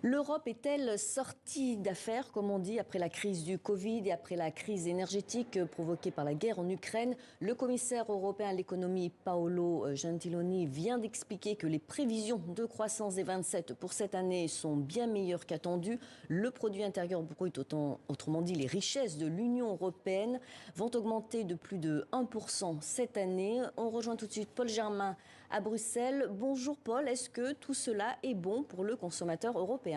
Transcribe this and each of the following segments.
L'Europe est-elle sortie d'affaire, comme on dit, après la crise du Covid et après la crise énergétique provoquée par la guerre en Ukraine? Le commissaire européen à l'économie, Paolo Gentiloni, vient d'expliquer que les prévisions de croissance des 27 pour cette année sont bien meilleures qu'attendues. Le produit intérieur brut, autrement dit les richesses de l'Union européenne, vont augmenter de plus de 1% cette année. On rejoint tout de suite Paul Germain à Bruxelles. Bonjour Paul, est-ce que tout cela est bon pour le consommateur européen?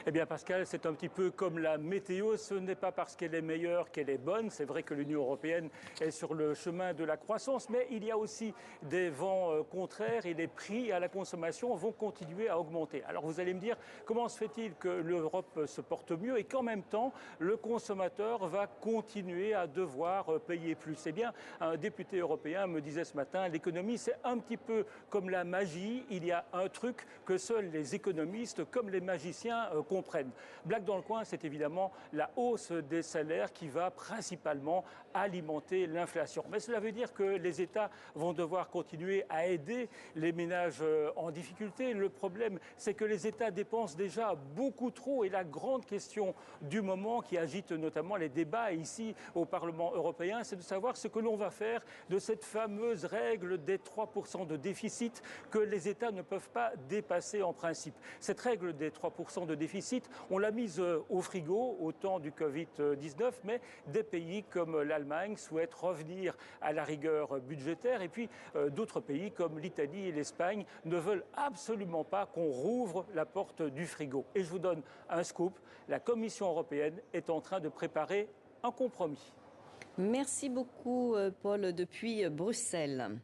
Eh bien Pascal, c'est un petit peu comme la météo, ce n'est pas parce qu'elle est meilleure qu'elle est bonne. C'est vrai que l'Union européenne est sur le chemin de la croissance, mais il y a aussi des vents contraires et les prix à la consommation vont continuer à augmenter. Alors vous allez me dire, comment se fait-il que l'Europe se porte mieux et qu'en même temps, le consommateur va continuer à devoir payer plus? Eh bien, un député européen me disait ce matin, l'économie c'est un petit peu comme la magie, il y a un truc que seuls les économistes, comme les magiciens, comprennent. Blague dans le coin, c'est évidemment la hausse des salaires qui va principalement alimenter l'inflation. Mais cela veut dire que les États vont devoir continuer à aider les ménages en difficulté. Le problème, c'est que les États dépensent déjà beaucoup trop et la grande question du moment qui agite notamment les débats ici au Parlement européen, c'est de savoir ce que l'on va faire de cette fameuse règle des 3% de déficit que les États ne peuvent pas dépasser en principe. Cette règle des 3% de déficit, on l'a mise au frigo au temps du Covid-19, mais des pays comme l'Allemagne souhaitent revenir à la rigueur budgétaire et puis d'autres pays comme l'Italie et l'Espagne ne veulent absolument pas qu'on rouvre la porte du frigo. Et je vous donne un scoop, la Commission européenne est en train de préparer un compromis. Merci beaucoup Paul depuis Bruxelles.